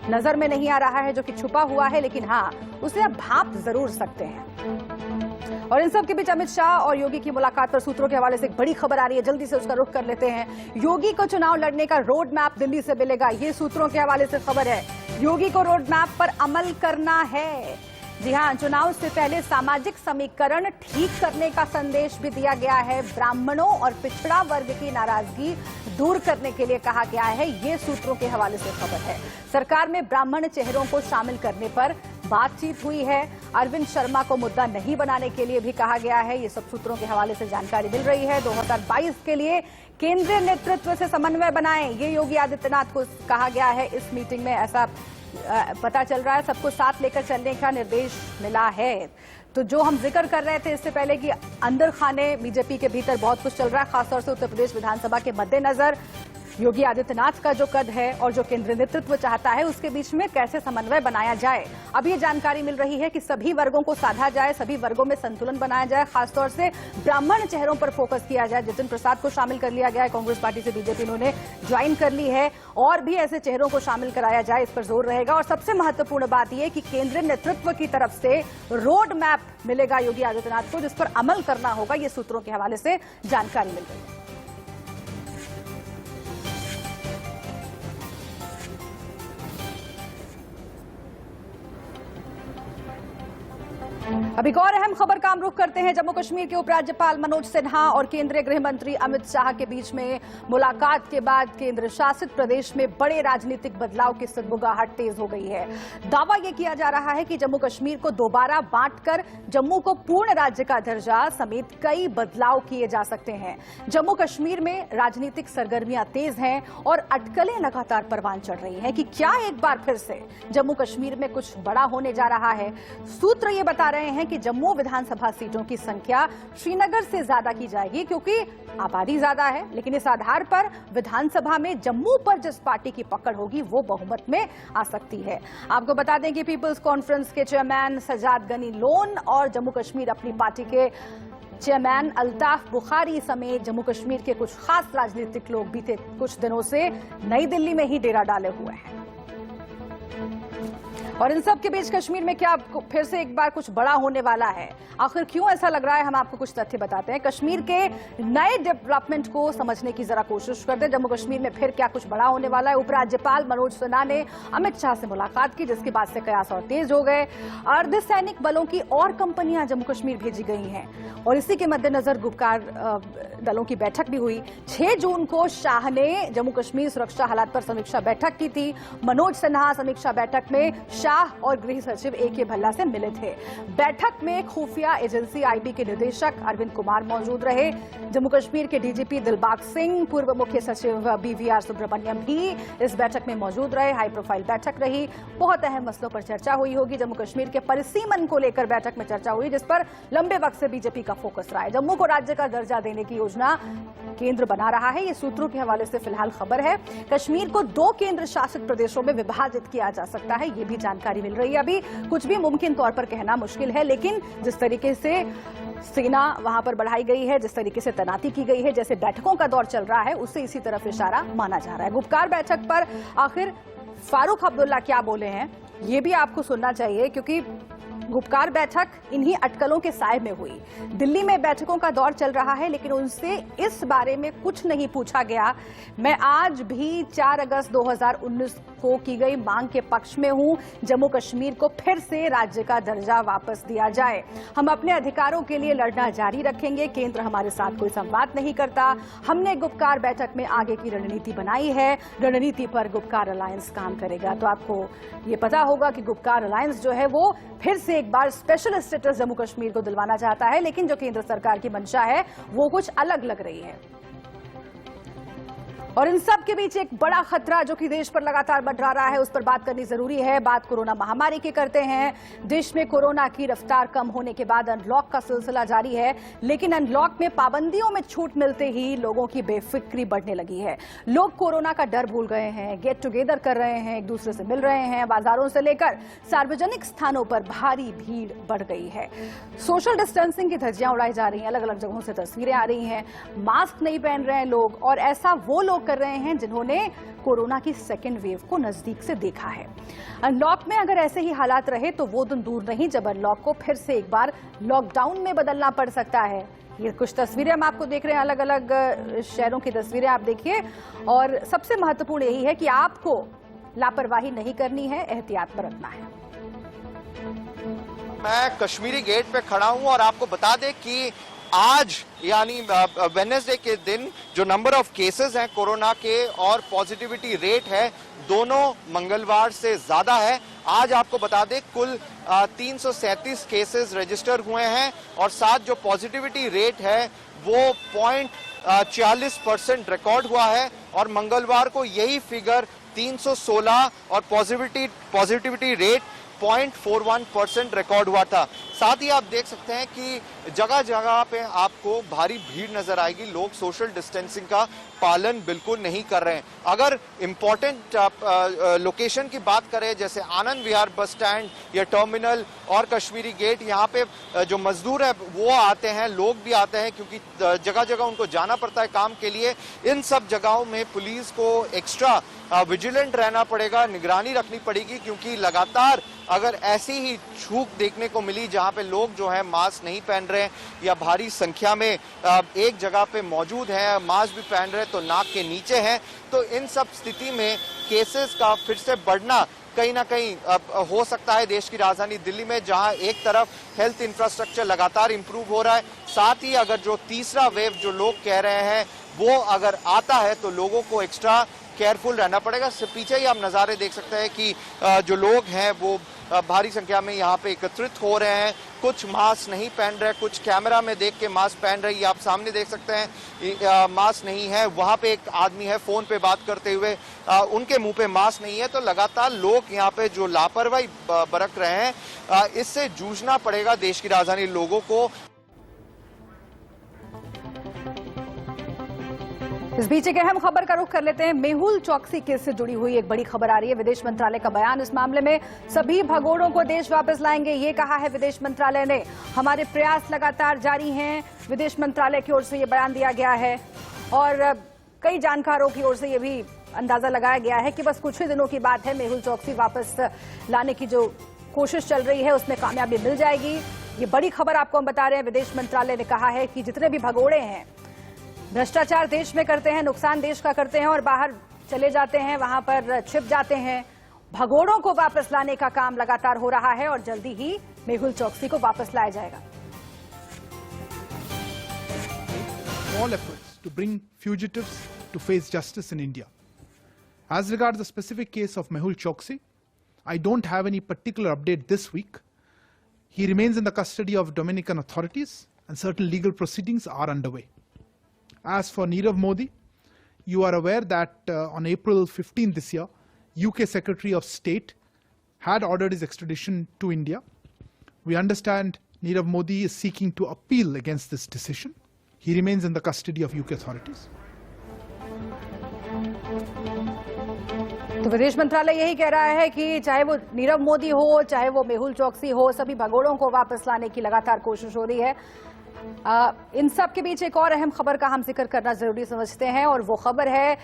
नजर में नहीं आ रहा है, जो कि छुपा हुआ है, लेकिन हाँ, उसे आप भांप जरूर सकते हैं। और इन सब के बीच अमित शाह और योगी की मुलाकात पर सूत्रों के हवाले से एक बड़ी खबर आ रही है, जल्दी से उसका रुख कर लेते हैं। योगी को चुनाव लड़ने का रोड मैप दिल्ली से मिलेगा, ये सूत्रों के हवाले से खबर है। योगी को रोड मैप पर अमल करना है। जी हां, चुनाव से पहले सामाजिक समीकरण ठीक करने का संदेश भी दिया गया है। ब्राह्मणों और पिछड़ा वर्ग की नाराजगी दूर करने के लिए कहा गया है, ये सूत्रों के हवाले से खबर है। सरकार में ब्राह्मण चेहरों को शामिल करने पर बातचीत हुई है। अरविंद शर्मा को मुद्दा नहीं बनाने के लिए भी कहा गया है। ये सब सूत्रों के हवाले से जानकारी मिल रही है। 2022 के लिए केंद्रीय नेतृत्व से समन्वय बनाएं, ये योगी आदित्यनाथ को कहा गया है। इस मीटिंग में ऐसा पता चल रहा है, सबको साथ लेकर चलने का निर्देश मिला है। तो जो हम जिक्र कर रहे थे इससे पहले कि अंदर खाने बीजेपी के भीतर बहुत कुछ चल रहा है, खासतौर से उत्तर प्रदेश विधानसभा के मद्देनजर योगी आदित्यनाथ का जो कद है और जो केंद्रीय नेतृत्व चाहता है, उसके बीच में कैसे समन्वय बनाया जाए। अब ये जानकारी मिल रही है कि सभी वर्गों को साधा जाए, सभी वर्गों में संतुलन बनाया जाए, खासतौर से ब्राह्मण चेहरों पर फोकस किया जाए। जितिन प्रसाद को शामिल कर लिया गया है, कांग्रेस पार्टी से बीजेपी उन्होंने ज्वाइन कर ली है, और भी ऐसे चेहरों को शामिल कराया जाए, इस पर जोर रहेगा। और सबसे महत्वपूर्ण बात यह कि केंद्रीय नेतृत्व की तरफ से रोड मैप मिलेगा योगी आदित्यनाथ को, जिस पर अमल करना होगा। ये सूत्रों के हवाले से जानकारी मिल रही है। अब एक और अहम खबर का हम रुख करते हैं। जम्मू कश्मीर के उपराज्यपाल मनोज सिन्हा और केंद्रीय गृह मंत्री अमित शाह के बीच में मुलाकात के बाद केंद्र शासित प्रदेश में बड़े राजनीतिक बदलाव की सगबगाहट तेज हो गई है। दावा यह किया जा रहा है कि जम्मू कश्मीर को दोबारा बांटकर जम्मू को पूर्ण राज्य का दर्जा समेत कई बदलाव किए जा सकते हैं। जम्मू कश्मीर में राजनीतिक सरगर्मियां तेज हैं और अटकलें लगातार परवान चढ़ रही हैं कि क्या एक बार फिर से जम्मू कश्मीर में कुछ बड़ा होने जा रहा है। सूत्र ये बता रहे हैं कि जम्मू विधानसभा सीटों की संख्या श्रीनगर से ज्यादा की जाएगी, क्योंकि आबादी ज्यादा है। लेकिन इस आधार पर विधानसभा में जम्मू पर जिस पार्टी की पकड़ होगी वो बहुमत में आ सकती है। आपको बता दें कि पीपल्स कॉन्फ्रेंस के चेयरमैन सजाद गनी लोन और जम्मू कश्मीर अपनी पार्टी के चेयरमैन अल्ताफ बुखारी समेत जम्मू कश्मीर के कुछ खास राजनीतिक लोग बीते कुछ दिनों से नई दिल्ली में ही डेरा डाले हुए हैं। और इन सब के बीच कश्मीर में क्या फिर से एक बार कुछ बड़ा होने वाला है? आखिर क्यों ऐसा लग रहा है, हम आपको कुछ तथ्य बताते हैं। कश्मीर के नए डेवलपमेंट को समझने की जरा कोशिश करते हैं। जम्मू कश्मीर में फिर क्या कुछ बड़ा होने वाला है? उपराज्यपाल मनोज सिन्हा ने अमित शाह से मुलाकात की, जिसके बाद से कयास और तेज हो गए। अर्धसैनिक बलों की और कंपनियां जम्मू कश्मीर भेजी गई हैं और इसी के मद्देनजर गुपकार दलों की बैठक भी हुई। 6 जून को शाह ने जम्मू कश्मीर सुरक्षा हालात पर समीक्षा बैठक की थी। मनोज सिन्हा समीक्षा बैठक में शाह और गृह सचिव AK भल्ला से मिले थे। बैठक में खुफिया एजेंसी IB के निदेशक अरविंद कुमार मौजूद रहे। जम्मू कश्मीर के DGP दिलबाग सिंह, पूर्व मुख्य सचिव BVR सुब्रमण्यम भी इस बैठक में मौजूद रहे। हाई प्रोफाइल बैठक रही, बहुत अहम मसलों पर चर्चा हुई होगी। जम्मू कश्मीर के परिसीमन को लेकर बैठक में चर्चा हुई, जिस पर लंबे वक्त से बीजेपी का फोकस रहा है। जम्मू को राज्य का दर्जा देने की योजना केंद्र बना रहा है, ये सूत्रों के हवाले से फिलहाल खबर है। कश्मीर को 2 केंद्र शासित प्रदेशों में विभाजित किया जा सकता है, ये भी जानकारी मिल रही है। अभी कुछ भी मुमकिन तौर पर कहना मुश्किल है, लेकिन जिस तरीके से सेना वहां पर बढ़ाई गई है, जिस तरीके से तैनाती की गई है, जैसे बैठकों का दौर चल रहा है, उससे इसी तरफ इशारा माना जा रहा है। गुपकार बैठक पर आखिर फारूक अब्दुल्ला क्या बोले हैं, ये भी आपको सुनना चाहिए, क्योंकि गुपकार बैठक इन्हीं अटकलों के साए में हुई। दिल्ली में बैठकों का दौर चल रहा है, लेकिन उनसे इस बारे में कुछ नहीं पूछा गया। मैं आज भी 4 अगस्त 2019 को की गई मांग के पक्ष में हूं। जम्मू कश्मीर को फिर से राज्य का दर्जा वापस दिया जाए। हम अपने अधिकारों के लिए लड़ना जारी रखेंगे। केंद्र हमारे साथ कोई संवाद नहीं करता। हमने गुपकार बैठक में आगे की रणनीति बनाई है। रणनीति पर गुपकार अलायंस काम करेगा। तो आपको ये पता होगा कि गुपकार अलायंस जो है वो फिर से एक बार स्पेशल स्टेटस जम्मू कश्मीर को दिलवाना चाहता है, लेकिन जो केंद्र सरकार की मंशा है वो कुछ अलग लग रही है। और इन सब के बीच एक बड़ा खतरा जो कि देश पर लगातार मंडरा रहा है, उस पर बात करनी जरूरी है। बात कोरोना महामारी की करते हैं। देश में कोरोना की रफ्तार कम होने के बाद अनलॉक का सिलसिला जारी है, लेकिन अनलॉक में पाबंदियों में छूट मिलते ही लोगों की बेफिक्री बढ़ने लगी है। लोग कोरोना का डर भूल गए हैं, गेट टुगेदर कर रहे हैं, एक दूसरे से मिल रहे हैं। बाजारों से लेकर सार्वजनिक स्थानों पर भारी भीड़ बढ़ गई है। सोशल डिस्टेंसिंग की धज्जियां उड़ाई जा रही हैं। अलग अलग जगहों से तस्वीरें आ रही हैं। मास्क नहीं पहन रहे हैं लोग, और ऐसा वो लोग कर रहे हैं जिन्होंने कोरोना की सेकेंड वेव को नजदीक से देखा है। अनलॉक में अगर ऐसे ही हालात रहे तो वो दिन दूर नहीं जब अनलॉक को फिर से एक बार लॉकडाउन में बदलना पड़ सकता है। ये कुछ तस्वीरें हम आपको देख रहे हैं, अलग अलग शहरों की तस्वीरें आप देखिए। और सबसे महत्वपूर्ण यही है कि आपको लापरवाही नहीं करनी है, एहतियात बरतना है। मैं कश्मीरी गेट पे खड़ा हूं और आपको बता दें कि आज यानी वेडनेसडे के दिन जो नंबर ऑफ केसेस हैं कोरोना के और पॉजिटिविटी रेट है, दोनों मंगलवार से ज्यादा है। आज आपको बता दें कुल 337 केसेस रजिस्टर हुए हैं और साथ जो पॉजिटिविटी रेट है वो 0.40% रिकॉर्ड हुआ है और मंगलवार को यही फिगर 316 और पॉजिटिविटी रेट 0.41% रिकॉर्ड हुआ था। साथ ही आप देख सकते हैं कि जगह जगह पे आपको भारी भीड़ नजर आएगी। लोग सोशल डिस्टेंसिंग का पालन बिल्कुल नहीं कर रहे हैं। अगर इंपॉर्टेंट लोकेशन की बात करें जैसे आनंद विहार बस स्टैंड या टर्मिनल और कश्मीरी गेट, यहाँ पे जो मजदूर है वो आते हैं, लोग भी आते हैं क्योंकि जगह जगह उनको जाना पड़ता है काम के लिए। इन सब जगहों में पुलिस को एक्स्ट्रा विजिलेंट रहना पड़ेगा, निगरानी रखनी पड़ेगी, क्योंकि लगातार अगर ऐसी ही छूट देखने को मिली जहां पे लोग जो है मास्क नहीं पहन रहे हैं या भारी संख्या में एक जगह पे मौजूद हैं, मास्क भी पहन रहे हैं तो नाक के नीचे हैं, तो इन सब स्थिति में केसेस का फिर से बढ़ना कहीं ना कहीं हो सकता है देश की राजधानी दिल्ली में, जहां एक तरफ हेल्थ इंफ्रास्ट्रक्चर लगातार इंप्रूव हो रहा है, साथ ही अगर जो तीसरा वेव जो लोग कह रहे हैं वो अगर आता है तो लोगों को एक्स्ट्रा केयरफुल रहना पड़ेगा। पीछे ही आप नज़ारे देख सकते हैं कि जो लोग हैं वो भारी संख्या में यहाँ पे एकत्रित हो रहे हैं। कुछ मास्क नहीं पहन रहे, कुछ कैमरा में देख के मास्क पहन रहे, ये आप सामने देख सकते हैं मास्क नहीं है। वहाँ पे एक आदमी है फोन पे बात करते हुए, उनके मुंह पे मास्क नहीं है। तो लगातार लोग यहाँ पे जो लापरवाही बरत रहे हैं, इससे जूझना पड़ेगा देश की राजधानी लोगों को। इस बीच एक अहम खबर का रुख कर लेते हैं। मेहुल चौकसी केस से जुड़ी हुई एक बड़ी खबर आ रही है। विदेश मंत्रालय का बयान इस मामले में, सभी भगोड़ों को देश वापस लाएंगे, ये कहा है विदेश मंत्रालय ने। हमारे प्रयास लगातार जारी हैं, विदेश मंत्रालय की ओर से ये बयान दिया गया है और कई जानकारों की ओर से ये भी अंदाजा लगाया गया है कि बस कुछ ही दिनों की बात है, मेहुल चौकसी वापस लाने की जो कोशिश चल रही है उसमें कामयाबी मिल जाएगी। ये बड़ी खबर आपको हम बता रहे हैं। विदेश मंत्रालय ने कहा है कि जितने भी भगोड़े हैं, भ्रष्टाचार देश में करते हैं, नुकसान देश का करते हैं और बाहर चले जाते हैं, वहां पर छिप जाते हैं, भगोड़ों को वापस लाने का काम लगातार हो रहा है और जल्दी ही मेहुल चौकसी को वापस लाया जाएगा। All efforts to bring fugitives to face justice in India. As regards the specific case of Mehul Choksi, I don't have any particular update this week. He remains in the custody of Dominican authorities and certain legal proceedings are underway. As for Nirav Modi, you are aware that on April 15 this year, UK Secretary of State had ordered his extradition to India. We understand Nirav Modi is seeking to appeal against this decision. He remains in the custody of UK authorities. तो विदेश मंत्रालय यही कह रहा है कि चाहे वो नीरव मोदी हो, चाहे वो मेहुल चौकसी हो, सभी भगोड़ों को वापस लाने की लगातार कोशिश हो रही है। इन सब के बीच एक और अहम खबर का हम जिक्र करना जरूरी समझते हैं और वो खबर है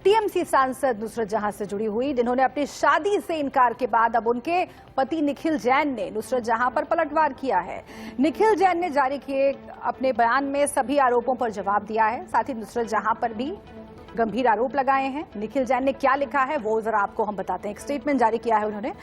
टीएमसी सांसद नुसरत जहां से जुड़ी हुई, जिन्होंने अपनी शादी से इनकार के बाद अब उनके पति निखिल जैन ने नुसरत जहां पर पलटवार किया है। निखिल जैन ने जारी किए अपने बयान में सभी आरोपों पर जवाब दिया है, साथ ही नुसरत जहां पर भी गंभीर आरोप लगाए हैं। निखिल जैन ने क्या लिखा है वो जरा आपको हम बताते हैं। एक स्टेटमेंट जारी किया है उन्होंने।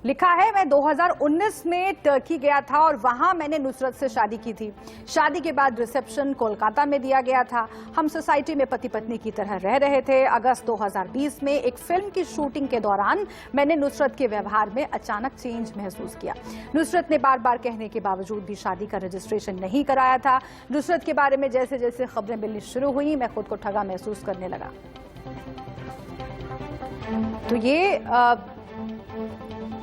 लिखा है, मैं 2019 में टर्की गया था और वहां मैंने नुसरत से शादी की थी। शादी के बाद रिसेप्शन कोलकाता में दिया गया था। हम सोसाइटी में पति पत्नी की तरह रह रहे थे। अगस्त 2020 में एक फिल्म की शूटिंग के दौरान मैंने नुसरत के व्यवहार में अचानक चेंज महसूस किया। नुसरत ने बार बार कहने के बावजूद भी शादी का रजिस्ट्रेशन नहीं कराया था। नुसरत के बारे में जैसे जैसे खबरें मिलनी शुरू हुई, मैं खुद को ठगा महसूस करने लगा। तो ये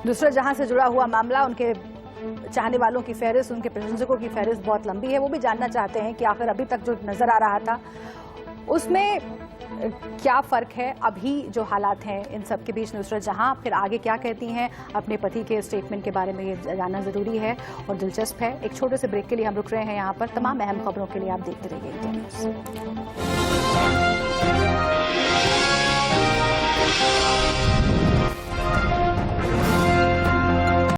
नुसरत जहां से जुड़ा हुआ मामला, उनके चाहने वालों की फहरिस्त, उनके प्रशंसकों की फहरिस्त बहुत लंबी है। वो भी जानना चाहते हैं कि आखिर अभी तक जो नजर आ रहा था उसमें क्या फर्क है, अभी जो हालात हैं इन सब के बीच नुसरत जहां फिर आगे क्या कहती हैं। अपने पति के स्टेटमेंट के बारे में ये जानना जरूरी है और दिलचस्प है। एक छोटे से ब्रेक के लिए हम रुक रहे हैं यहाँ पर। तमाम अहम खबरों के लिए आप देखते रहिए इंडिया न्यूज़।